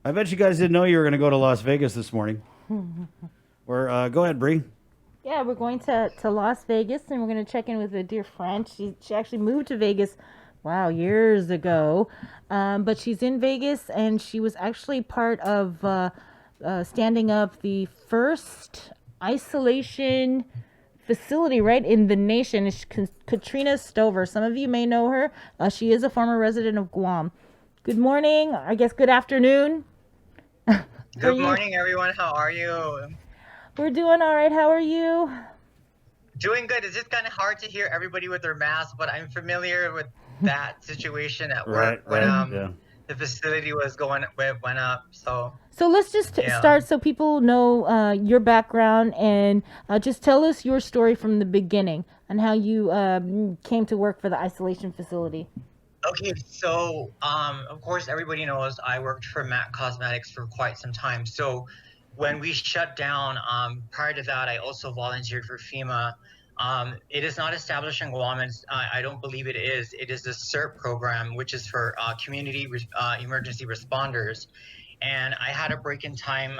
I bet you guys didn't know you were going to go to Las Vegas this morning. Or go ahead, Bree. Yeah, we're going to Las Vegas and we're going to check in with a dear friend. She actually moved to Vegas, wow, years ago. But she's in Vegas and she was actually part of standing up the first isolation facility right in the nation. It's Katrina Stoever. Some of you may know her. She is a former resident of Guam. Good morning. I guess good afternoon for Good you. morning, everyone. How are you? We're doing all right. How are you? Doing good. It's just kind of hard to hear everybody with their masks, but I'm familiar with that situation at work Right, when right, yeah. the facility was went up. So So let's just yeah. start so people know your background and just tell us your story from the beginning and how you came to work for the isolation facility. Okay, so of course everybody knows I worked for MAC Cosmetics for quite some time. So when we shut down, prior to that, I also volunteered for FEMA. It is not established in Guam, and I don't believe it is. It is the CERT program, which is for community emergency responders. And I had a break in time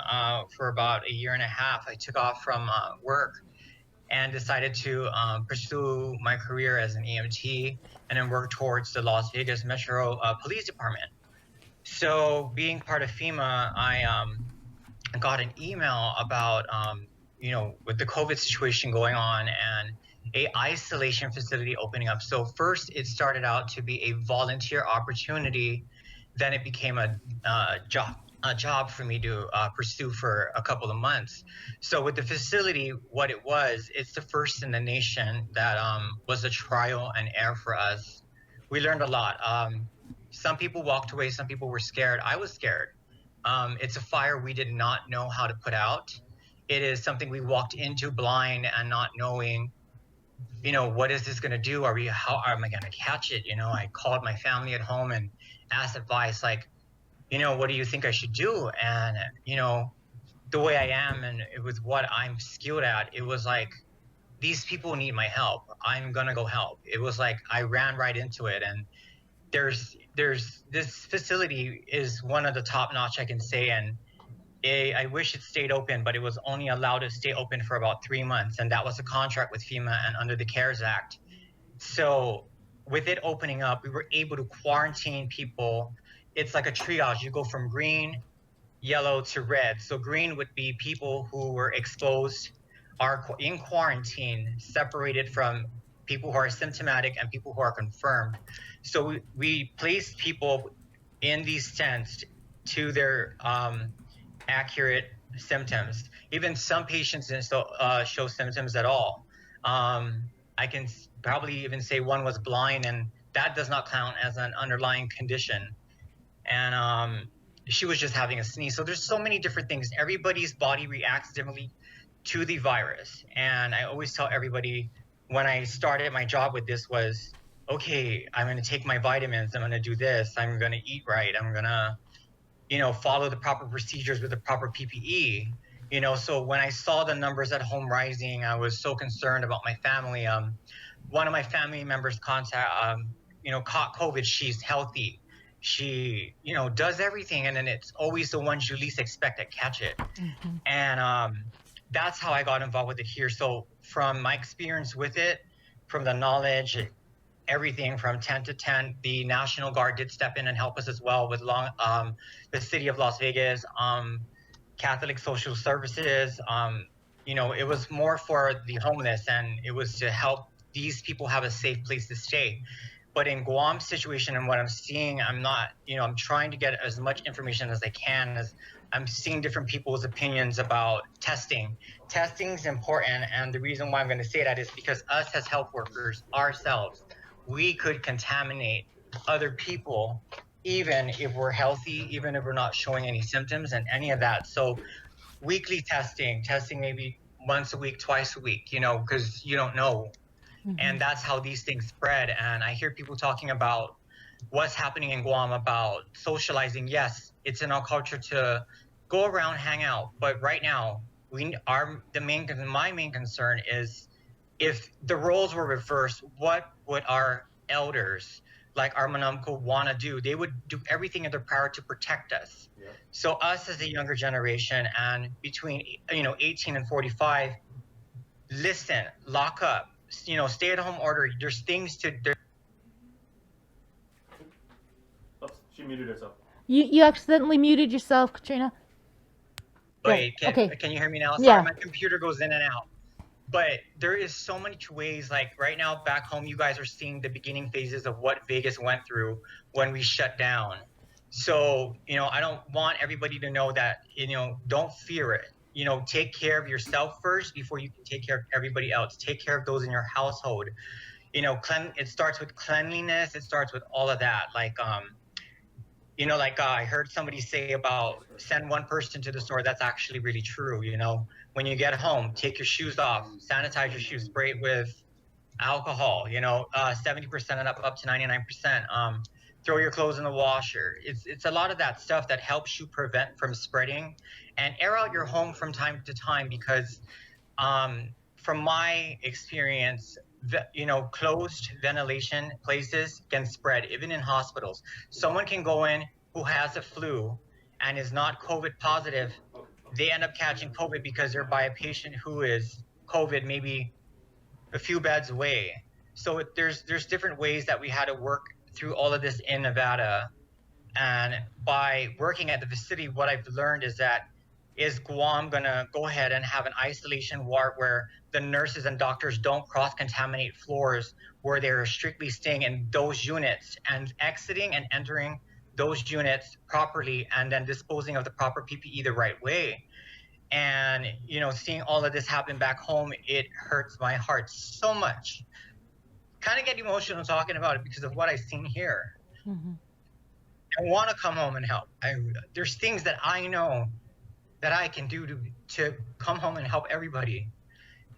for about a year and a half. I took off from work and decided to pursue my career as an EMT and then work towards the Las Vegas Metro Police Department. So, being part of FEMA, I got an email about, with the COVID situation going on and a isolation facility opening up. So first, it started out to be a volunteer opportunity. Then it became a job for me to pursue for a couple of months. So with the facility, what it was, it's the first in the nation that was a trial and error for us. We learned a lot. Some people walked away. Some people were scared. I was scared. It's a fire we did not know how to put out. It is something we walked into blind and not knowing, what is this going to do? How am I going to catch it? I called my family at home and asked advice like, what do you think I should do? And, the way I am and with what I'm skilled at, it was like, these people need my help. I'm going to go help. It was like, I ran right into it. And there's this facility is one of the top notch I can say. And I wish it stayed open, but it was only allowed to stay open for about 3 months. And that was a contract with FEMA and under the CARES Act. So with it opening up, we were able to quarantine people. It's like a triage. You go from green, yellow to red. So green would be people who were exposed, are in quarantine, separated from people who are symptomatic and people who are confirmed. So we placed people in these tents to their accurate symptoms. Even some patients didn't show symptoms at all. I can probably even say one was blind, and that does not count as an underlying condition. And she was just having a sneeze. So there's so many different things. Everybody's body reacts differently to the virus. And I always tell everybody when I started my job with this was, okay, I'm going to take my vitamins. I'm going to do this. I'm going to eat right. I'm going to follow the proper procedures with the proper PPE. So when I saw the numbers at home rising, I was so concerned about my family. One of my family members caught COVID. She's healthy. She, does everything. And then it's always the ones you least expect that catch it. Mm-hmm. And that's how I got involved with it here. So from my experience with it, from the knowledge, everything from tent to tent. The National Guard did step in and help us as well with the city of Las Vegas, Catholic Social Services. It was more for the homeless, and it was to help these people have a safe place to stay. But in Guam's situation and what I'm seeing, I'm not, I'm trying to get as much information as I can as I'm seeing different people's opinions about testing. Testing is important. And the reason why I'm going to say that is because us as health workers ourselves, we could contaminate other people, even if we're healthy, even if we're not showing any symptoms and any of that. So weekly testing maybe once a week, twice a week, because you don't know. Mm-hmm. And that's how these things spread. And I hear people talking about what's happening in Guam about socializing. Yes, it's in our culture to go around, hang out. But right now, my main concern is if the roles were reversed, what would our elders like our Manamko want to do. They would do everything in their power to protect us. Yeah. So us as a younger generation and between 18 and 45, listen, lock up, stay at home order. There's things to there. Oops, she muted herself. You accidentally muted yourself, Katrina. Wait, Okay. can you hear me now? Sorry, Yeah. my computer goes in and out. But there is so many ways, like right now back home, you guys are seeing the beginning phases of what Vegas went through when we shut down. So, I don't want everybody to know that, don't fear it. Take care of yourself first before you can take care of everybody else. Take care of those in your household. It starts with cleanliness. It starts with all of that. Like, I heard somebody say about send one person to the store. That's actually really true. When you get home, take your shoes off, sanitize your shoes, spray it with alcohol, 70% and up to 99%. Throw your clothes in the washer. It's a lot of that stuff that helps you prevent from spreading, and air out your home from time to time because from my experience, closed ventilation places can spread, even in hospitals. Someone can go in who has a flu and is not COVID positive. They end up catching COVID because they're by a patient who is COVID maybe a few beds away. So there's different ways that we had to work through all of this in Nevada. And by working at the facility, what I've learned is Guam gonna go ahead and have an isolation ward where the nurses and doctors don't cross-contaminate floors, where they're strictly staying in those units and exiting and entering those units properly and then disposing of the proper PPE the right way. And, seeing all of this happen back home, it hurts my heart so much. Kind of get emotional talking about it because of what I've seen here. Mm-hmm. I want to come home and help. There's things that I know that I can do to come home and help everybody.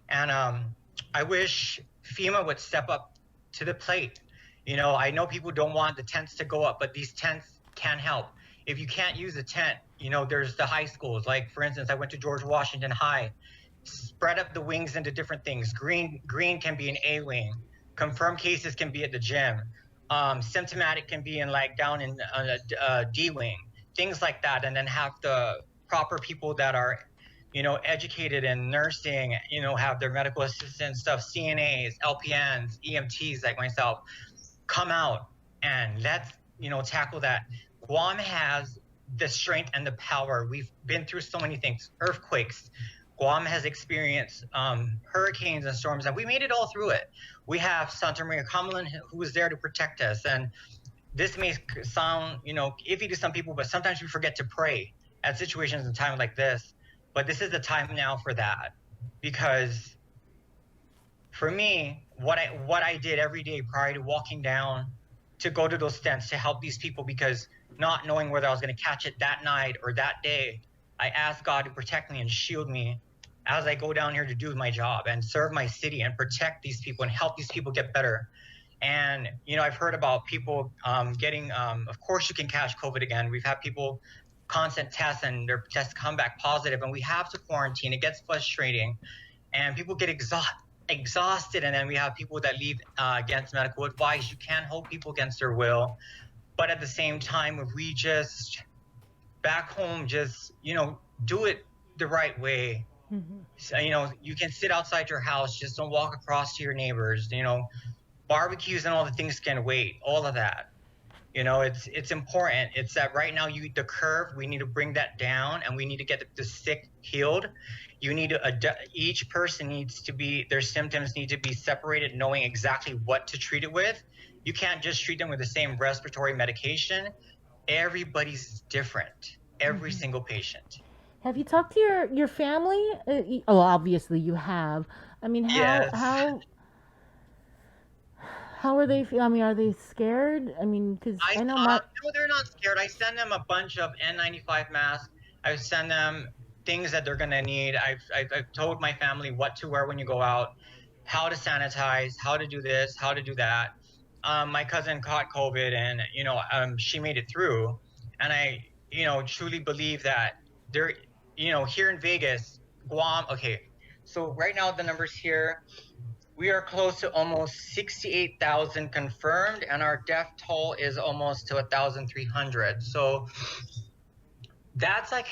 And I wish FEMA would step up to the plate. I know people don't want the tents to go up, but these tents can help. If you can't use a tent, there's the high schools. Like, for instance, I went to George Washington High. Spread up the wings into different things. Green can be an A wing. Confirmed cases can be at the gym. Symptomatic can be down in a D wing. Things like that. And then have the proper people that are, educated in nursing, have their medical assistant stuff, CNAs, LPNs, EMTs like myself, come out and let's, tackle that. Guam has the strength and the power. We've been through so many things, earthquakes. Guam has experienced hurricanes and storms, and we made it all through it. We have Santa Maria Kamlan, who was there to protect us. And this may sound, iffy to some people, but sometimes we forget to pray at situations and times like this. But this is the time now for that, because for me, what I did every day prior to walking down to go to those tents to help these people, because not knowing whether I was going to catch it that night or that day, I asked God to protect me and shield me as I go down here to do my job and serve my city and protect these people and help these people get better. And, I've heard about people getting, of course you can catch COVID again. We've had people constant tests and their tests come back positive, and we have to quarantine. It gets frustrating and people get exhausted. And then we have people that leave against medical advice. You can't hold people against their will. But at the same time, if we just back home, just, do it the right way. Mm-hmm. So, you can sit outside your house, just don't walk across to your neighbors, barbecues and all the things can wait, all of that. It's important. It's that right now the curve, we need to bring that down, and we need to get the sick healed. You need to, each person needs to be, their symptoms need to be separated, knowing exactly what to treat it with. You can't just treat them with the same respiratory medication. Everybody's different, every Mm-hmm. single patient. Have you talked to your family? Obviously you have. I mean, Yes. how are they? I mean, are they scared? I mean, because I know No, they're not scared. I send them a bunch of N95 masks. I send them things that they're gonna need. I've told my family what to wear when you go out, how to sanitize, how to do this, how to do that. My cousin caught COVID, and she made it through. And I, truly believe that here in Vegas, Guam. Okay, so right now the numbers here. we are close to almost 68,000 confirmed, and our death toll is almost to 1,300. So that's like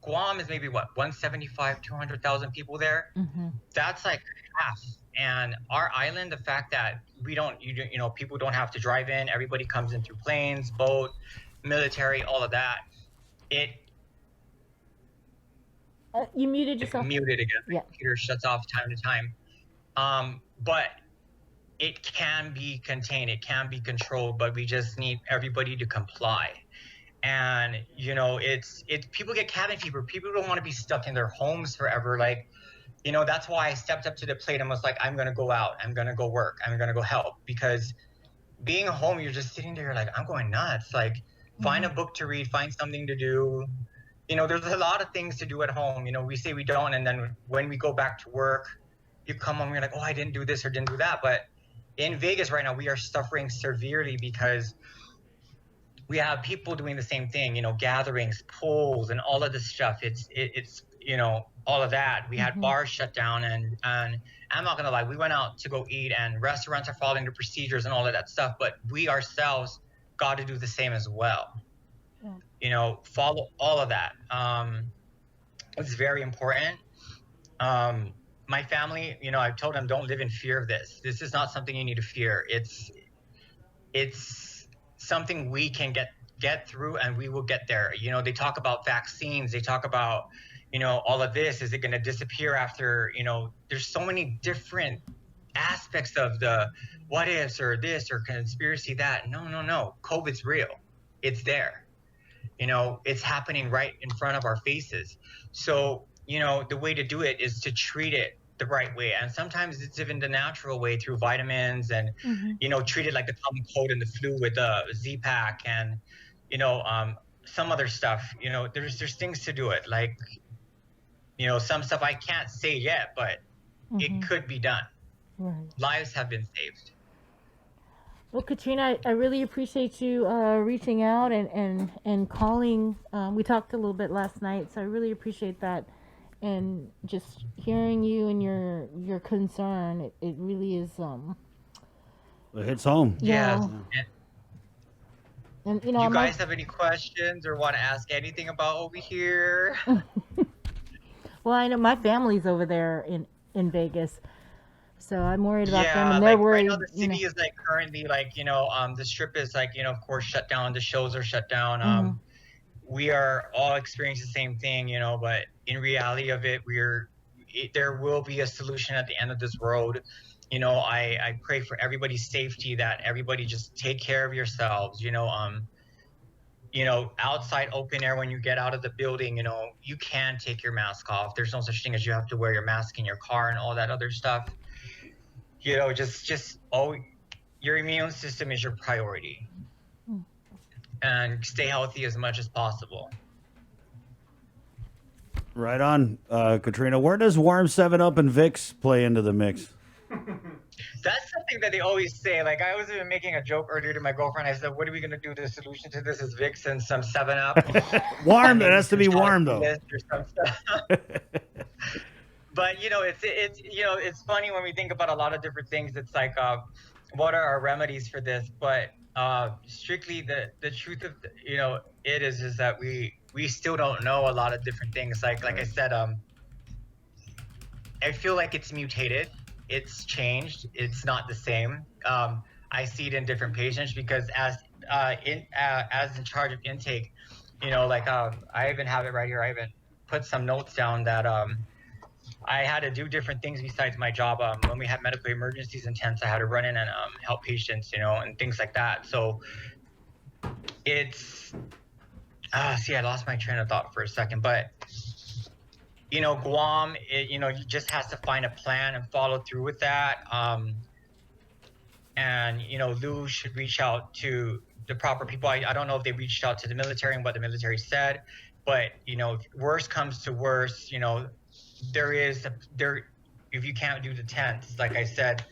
Guam is maybe what 175, 200,000 people there. Mm-hmm. That's like half. And our island, the fact that we don't, you know, people don't have to drive in. Everybody comes in through planes, boat, military, all of that. It You muted yourself. muted again. Yeah. The computer shuts off time to time. But it can be contained, it can be controlled, but we just need everybody to comply. And you know, it's people get cabin fever. People don't want to be stuck in their homes forever. Like, you know, that's why I stepped up to the plate and was like, I'm gonna go out, I'm gonna go work, I'm gonna go help. Because being home, you're just sitting there, you're like, I'm going nuts. Like, find a book to read, find something to do. You know, there's a lot of things to do at home. You know, we say we don't, and then when we go back to work, you come home, you're like, oh, I didn't do this or didn't do that. But in Vegas right now, we are suffering severely because we have people doing the same thing, you know, gatherings, pools, and all of this stuff. It's you know, all of that. We had bars shut down, and I'm not gonna lie, we went out to go eat, and restaurants are following the procedures and all of that stuff. But we ourselves got to do the same as well. Yeah. You know, follow all of that. It's very important. My family, you know, I've told them, don't live in fear of this. This is not something you need to fear. It's something we can get through, and we will get there. You know, they talk about vaccines. They talk about, you know, all of this. Is it going to disappear after, you know, there's so many different aspects of the what ifs or this or conspiracy that. No. COVID's real. It's there. You know, it's happening right in front of our faces. So, you know, the way to do it is to treat it the right way. And sometimes it's even the natural way through vitamins and, you know, treat it like the common cold and the flu with a Z-Pack and, you know, some other stuff. You know, there's things to do it. Like, you know, some stuff I can't say yet, but it could be done. Right. Lives have been saved. Well, Katrina, I really appreciate you reaching out and calling. We talked a little bit last night, so I really appreciate that. And just hearing you and your concern, it really is. It hits home. Yeah. Yes. And you know, You guys have any questions or want to ask anything about over here? well, I know my family's over there in Vegas, so I'm worried about them, and like they're worried. right now the city is like currently like, you know, the strip is like, you know, of course shut down. The shows are shut down. We are all experiencing the same thing, you know, but in reality of it, there will be a solution at the end of this road. You know, I pray for everybody's safety, that everybody just take care of yourselves, you know, outside open air, when you get out of the building, you know, you can take your mask off. There's no such thing as you have to wear your mask in your car and all that other stuff. You know, your immune system is your priority. And stay healthy as much as possible. Right on, Katrina. Where does Warm 7-Up and Vicks play into the mix? That's something that they always say. Like, I was even making a joke earlier to my girlfriend. I said, what are we going to do? The solution to this is Vicks and some 7-Up. Warm. It has to be warm, though. Or some stuff. But, you know, it's funny when we think about a lot of different things. It's like, what are our remedies for this? But strictly the truth of, you know, it is that we still don't know a lot of different things. Like I said, I feel like it's mutated. It's changed. It's not the same. I see it in different patients because as in charge of intake, you know, like I even have it right here. I even put some notes down that I had to do different things besides my job. When we had medical emergencies and tents, I had to run in and help patients, you know, and things like that. So it's I lost my train of thought for a second, but you know, Guam, you know, you just has to find a plan and follow through with that. And, you know, Lou should reach out to the proper people. I don't know if they reached out to the military and what the military said, but, you know, if worst comes to worst, you know, if you can't do the tents, like I said,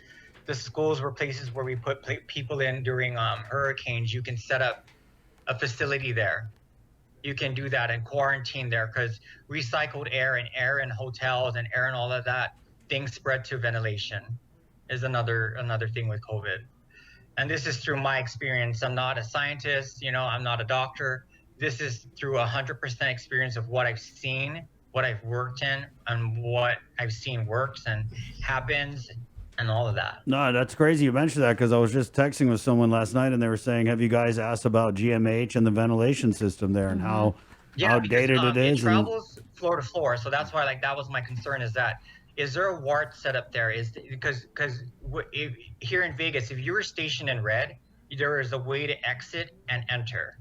the schools were places where we put people in during hurricanes. You can set up a facility there. You can do that and quarantine there, because recycled air and air in hotels and air and all of that, things spread to ventilation. is another thing with COVID. And this is through my experience. I'm not a scientist, I'm not a doctor. This is through 100% experience of what I've seen, what I've worked in, and what I've seen works and happens, and all of that. No, that's crazy you mentioned that because I was just texting with someone last night and they were saying, have you guys asked about GMH and the ventilation system there and how Yeah, because outdated it it is? And travels floor to floor, so that's why that was my concern. Is there a ward set up there? Is because here in Vegas, if you were stationed in red, there is a way to exit and enter,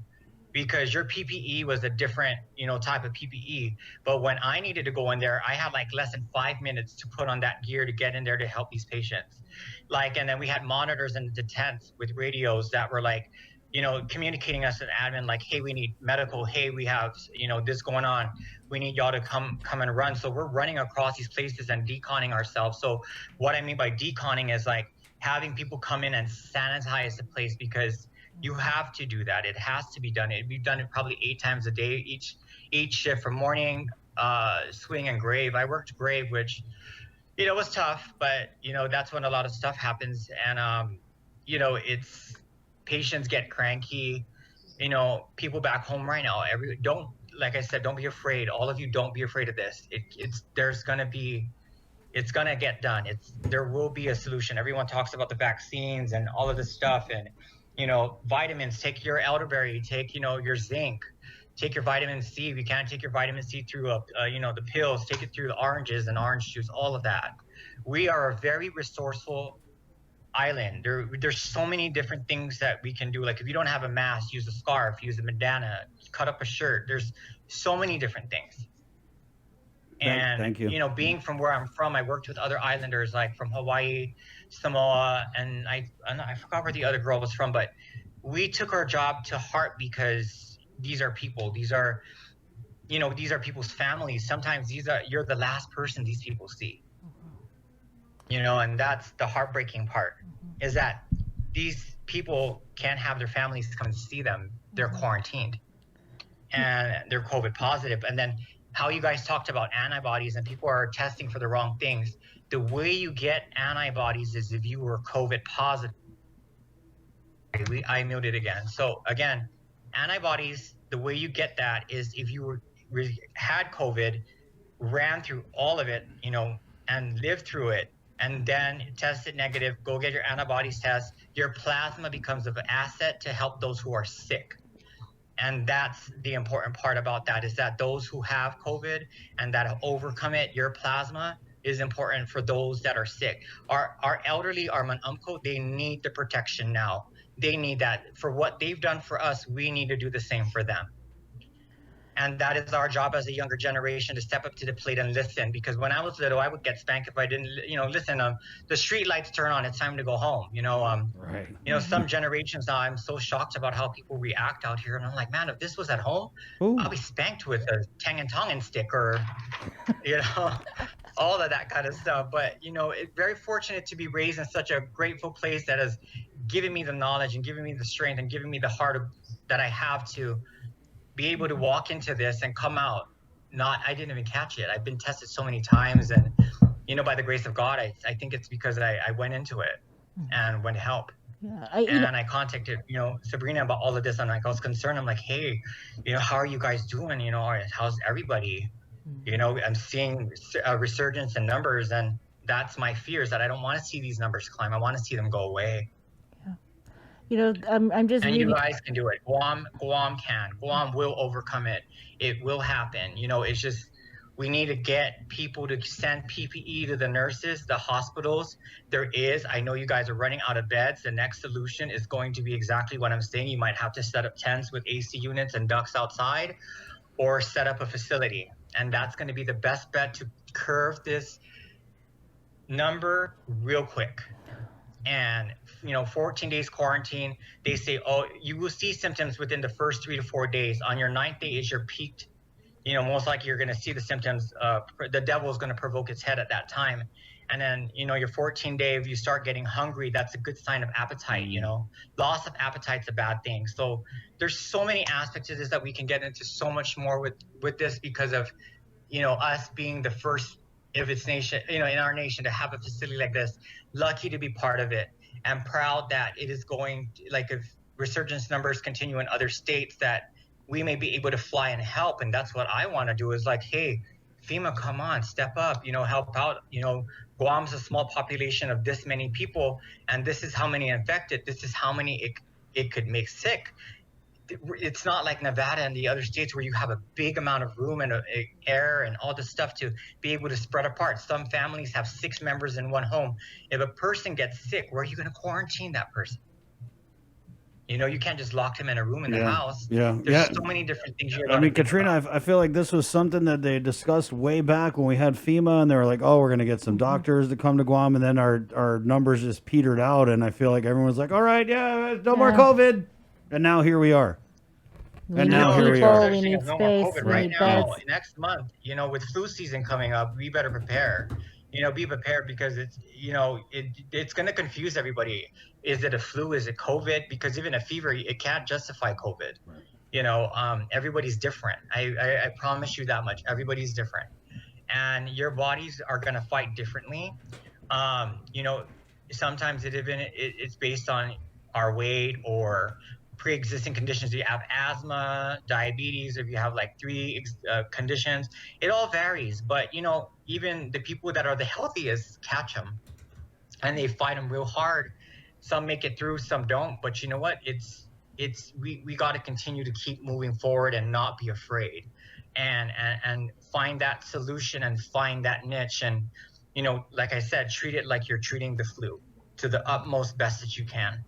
because your PPE was a different type of PPE. But when I needed to go in there, I had like less than 5 minutes to put on that gear to get in there to help these patients. And then we had monitors in the tents with radios that were communicating us an admin like, hey, we need medical, hey, we have this going on, we need y'all to come and run. So we're running across these places and deconning ourselves. So what I mean by deconning is like having people come in and sanitize the place, because you have to do that. It has to be done. We've done it probably 8 times a day, each shift, from morning, swing, and grave. I worked grave, which was tough, but that's when a lot of stuff happens. And it's patients get cranky. People back home right now, like I said, don't be afraid. All of you, don't be afraid of this. It's gonna get done. There will be a solution. Everyone talks about the vaccines and all of this stuff, and vitamins. Take your elderberry, take your zinc, take your vitamin C. If you can't take your vitamin C through the pills, take it through the oranges and orange juice, all of that. We are a very resourceful island. There's so many different things that we can do. Like if you don't have a mask, use a scarf, use a bandana, cut up a shirt. There's so many different things. And thank you. Being from where I'm from, I worked with other islanders like from Hawaii, Samoa, and I forgot where the other girl was from, but we took our job to heart, because these are people. These are people's families. Sometimes you're the last person these people see. And that's the heartbreaking part, is that these people can't have their families come and see them. They're quarantined and they're COVID positive. And then how you guys talked about antibodies and people are testing for the wrong things. The way you get antibodies is if you were COVID positive. I muted again. So again, antibodies, the way you get that is if you had COVID, ran through all of it, and lived through it, and then tested negative, go get your antibodies test. Your plasma becomes an asset to help those who are sick. And that's the important part about that, is that those who have COVID and that have overcome it, your plasma is important for those that are sick. Our elderly, our manumko, they need the protection now. They need that. For what they've done for us, we need to do the same for them. And that is our job as a younger generation, to step up to the plate and listen. Because when I was little, I would get spanked if I didn't, listen. The street lights turn on. It's time to go home. Right. Some generations now, I'm so shocked about how people react out here. And I'm like, man, if this was at home, Ooh. I'll be spanked with a Tang stick or, all of that kind of stuff. But, it's very fortunate to be raised in such a grateful place that has given me the knowledge and given me the strength and given me the heart that I have to be able to walk into this and come out. I didn't even catch it. I've been tested so many times, and by the grace of God, I think it's because I went into it and went to help. Yeah, I contacted Sabrina about all of this, and I was concerned. I'm like, hey, how are you guys doing? How's everybody? I'm seeing a resurgence in numbers, and that's my fear, is that I don't want to see these numbers climb. I want to see them go away. I'm just. And you guys can do it. Guam can. Guam will overcome it. It will happen. It's just we need to get people to send PPE to the nurses, the hospitals. I know you guys are running out of beds. The next solution is going to be exactly what I'm saying. You might have to set up tents with AC units and ducts outside, or set up a facility. And that's going to be the best bet to curve this number real quick. And 14 days quarantine, they say, you will see symptoms within the first 3 to 4 days. On your 9th day is your peaked, most likely you're going to see the symptoms. The devil is going to provoke its head at that time. And then, your 14 day, if you start getting hungry, that's a good sign of appetite. Loss of appetite's a bad thing. So there's so many aspects of this that we can get into so much more with this, because of, us being the first if it's nation, in our nation to have a facility like this. Lucky to be part of it, and proud that it is going, like, if resurgence numbers continue in other states, that we may be able to fly and help. And that's what I want to do, is like, hey, FEMA, come on, step up, help out. Guam's a small population of this many people, and this is how many infected, this is how many it could make sick. It's not like Nevada and the other states where you have a big amount of room and air and all this stuff to be able to spread apart. Some families have 6 members in one home. If a person gets sick, where are you going to quarantine that person? You can't just lock them in a room in the house. There's so many different things. Katrina, I feel like this was something that they discussed way back when we had FEMA, and they were like, oh, we're going to get some doctors to come to Guam, and then our numbers just petered out, and I feel like everyone was like, all right, no more COVID. And now here we are. And now here we are. We need no space. more COVID right now. Next month, with flu season coming up, we better prepare. Be prepared, because it's going to confuse everybody. Is it a flu? Is it COVID? Because even a fever, it can't justify COVID. Right. Everybody's different. I promise you that much. Everybody's different, and your bodies are going to fight differently. Sometimes it's based on our weight or pre-existing conditions. You have asthma, diabetes, if you have like 3 conditions, it all varies. But even the people that are the healthiest catch them, and they fight them real hard. Some make it through, some don't. But you know what? We got to continue to keep moving forward and not be afraid, and find that solution and find that niche. And like I said, treat it like you're treating the flu, to the utmost best that you can.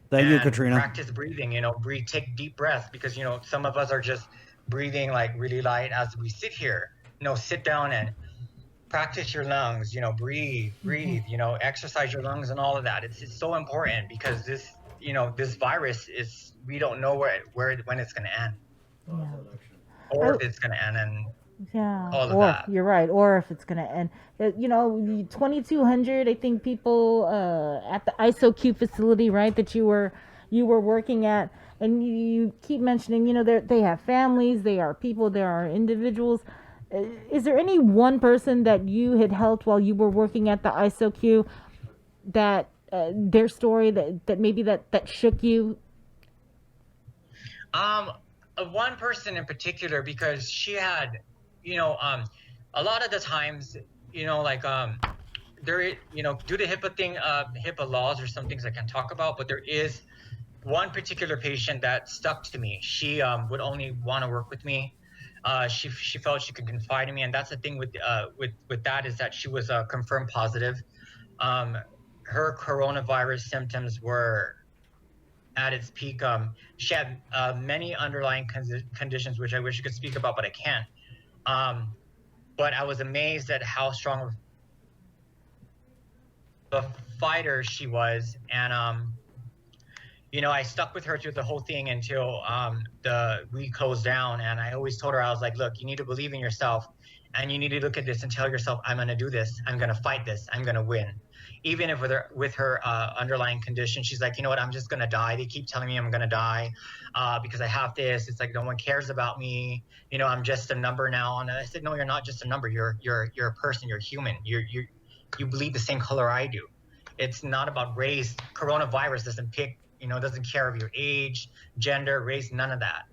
Thank you, Katrina. Practice breathing, breathe, take deep breaths, because, some of us are just breathing like really light as we sit here. Sit down and practice your lungs, breathe, exercise your lungs and all of that. It's so important, because this virus we don't know when it's going to end. Yeah. Or if it's going to end, and all of that. You're right. Or if it's going to end. 2,200, I think, people at the ISOQ facility, right, that you were working at, and you keep mentioning, they have families, they are people, there are individuals. Is there any one person that you had helped while you were working at the ISOQ that their story that maybe that shook you? One person in particular, because she had, a lot of the times, there, due to HIPAA laws, or some things I can talk about, but there is one particular patient that stuck to me. She would only want to work with me. She felt she could confide in me, and that's the thing with that, is that she was confirmed positive. Her coronavirus symptoms were at its peak. She had many underlying conditions, which I wish I could speak about, but I can't. But I was amazed at how strong of a fighter she was, and I stuck with her through the whole thing until we closed down. And I always told her, I was like, look, you need to believe in yourself, and you need to look at this and tell yourself, I'm going to do this, I'm going to fight this, I'm going to win. Even if with her underlying condition, she's like, you know what, I'm just going to die. They keep telling me I'm going to die because I have this. It's like, no one cares about me. I'm just a number now. And I said, no, you're not just a number. You're a person. You're human. You bleed the same color I do. It's not about race. Coronavirus doesn't pick, doesn't care of your age, gender, race, none of that.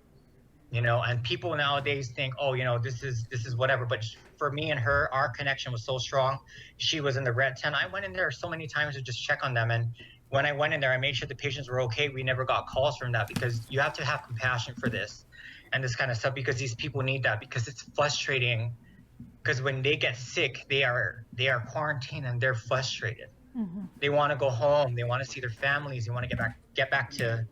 And people nowadays think, oh, this is whatever. But for me and her, our connection was so strong. She was in the red tent. I went in there so many times to just check on them. And when I went in there, I made sure the patients were okay. We never got calls from that, because you have to have compassion for this and this kind of stuff, because these people need that, because it's frustrating. Because when they get sick, they are quarantined and they're frustrated. Mm-hmm. They want to go home. They want to see their families. They want to get back to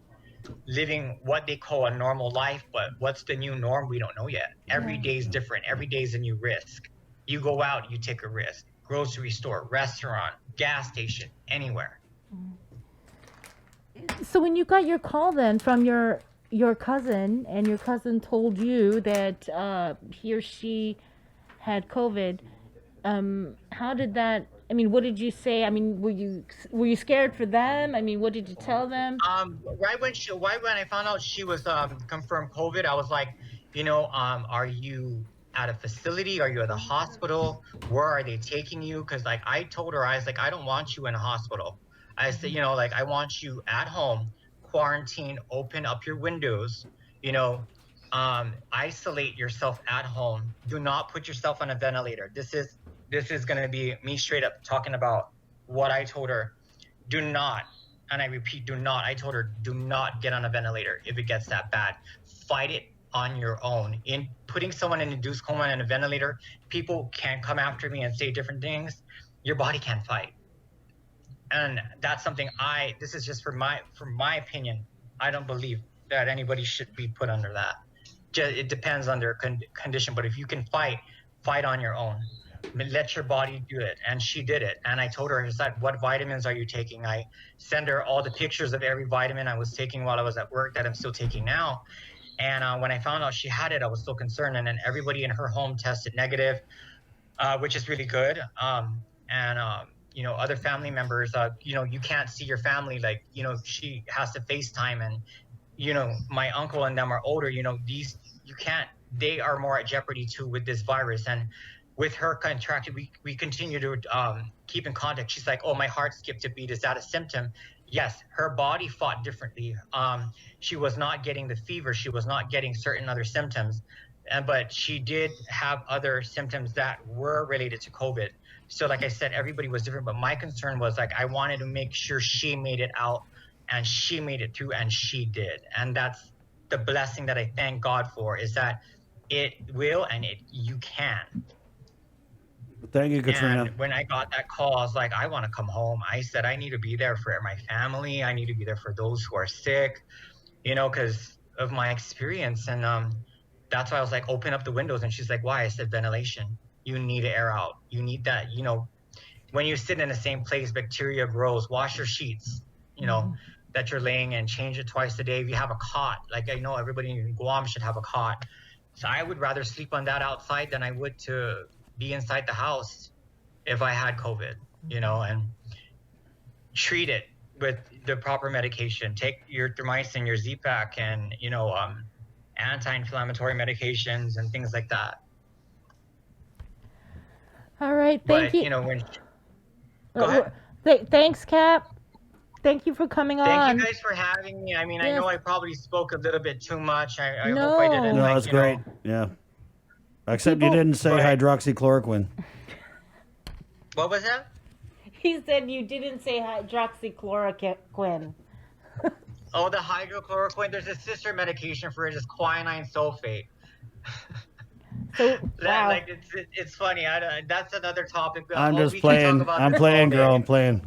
living what they call a normal life. But what's the new norm? We don't know yet. Every day is different. Every day is a new risk. You go out, you take a risk. Grocery store, restaurant, gas station, anywhere. So when you got your call then from your cousin, and your cousin told you that he or she had COVID, how did that? I mean, what did you say? I mean, were you scared for them? I mean, what did you tell them? Right when I found out she was confirmed COVID, I was like, are you at a facility? Are you at the hospital? Where are they taking you? Because like I told her, I was like, I don't want you in a hospital. I said, you know, like I want you at home, quarantine, open up your windows, you know, isolate yourself at home. Do not put yourself on a ventilator. This is going to be me straight up talking about what I told her. Do not, and I repeat, do not. I told her, do not get on a ventilator if it gets that bad. Fight it on your own. In putting someone in induced coma and a ventilator, people can come after me and say different things. Your body can't fight. And that's something this is just for my opinion. I don't believe that anybody should be put under that. It depends on their condition. But if you can fight on your own. Let your body do it. And she did it. And I told her, I said, what vitamins are you taking? I send her all the pictures of every vitamin I was taking while I was at work that I'm still taking now. And when I found out she had it, I was so concerned. And then everybody in her home tested negative, which is really good. You know, other family members, you know, you can't see your family. Like, you know, she has to FaceTime. And, you know, my uncle and them are older. You know, they are more at jeopardy too with this virus. And with her contracted, we continue to keep in contact. She's like, oh, my heart skipped a beat. Is that a symptom? Yes, her body fought differently. She was not getting the fever. She was not getting certain other symptoms. But she did have other symptoms that were related to COVID. So like I said, everybody was different. But my concern was like, I wanted to make sure she made it out and she made it through, and she did. And that's the blessing that I thank God for, is that it will and you can. Thank you, Katrina. And when I got that call, I was like, I want to come home. I said, I need to be there for my family. I need to be there for those who are sick, you know, because of my experience. And that's why I was like, open up the windows. And she's like, why? I said, ventilation. You need to air out. You need that, you know, when you sit in the same place, bacteria grows. Wash your sheets, you know, that you're laying in. Change it twice a day. If you have a cot, like I know everybody in Guam should have a cot. So I would rather sleep on that outside than I would to be inside the house if I had COVID, you know, and treat it with the proper medication. Take your thermicin, your Z-Pack, and, you know, anti-inflammatory medications and things like that. All right, thank you. You know, go ahead. Thanks, Cap. Thank you for coming on. Thank you guys for having me. I mean, yes. I know I probably spoke a little bit too much. I No. hope I didn't. No, like, that's you great. know. Yeah. Except you didn't say hydroxychloroquine. What was that? He said you didn't say hydroxychloroquine. Oh, the hydrochloroquine. There's a sister medication for it. It's quinine sulfate. So, wow. Like it's funny. That's another topic. I'm We just can playing. talk about I'm this playing, all day. girl. I'm playing.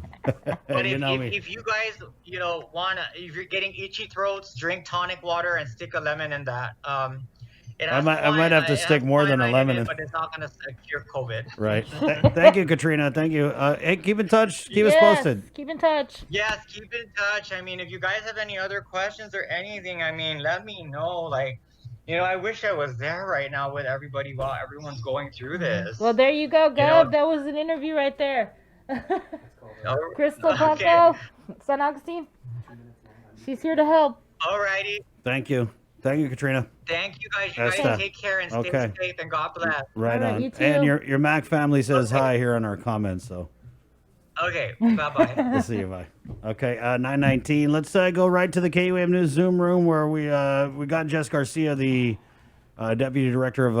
But You know me. if you guys, you know, if you're getting itchy throats, drink tonic water and stick a lemon in that. I might have to stick more than a lemon in. But it's not going to cure COVID. Right. Thank you, Katrina. Thank you. Hey, keep in touch. Keep us posted. Keep in touch. Yes, keep in touch. I mean, if you guys have any other questions or anything, I mean, let me know. Like, you know, I wish I was there right now with everybody while everyone's going through this. Well, there you go, Gov. That was an interview right there. Crystal Paco, San Agustin. She's here to help. Alrighty. Thank you. Thank you, Katrina. Thank you guys. You guys take care and stay safe, and God bless. Right All right, on. you too. And your Mac family says hi here in our comments. So. Okay. Bye-bye. We'll see you. Bye. Okay. 9:19. Let's go right to the KUAM News Zoom room where we got Jess Garcia, the Deputy Director of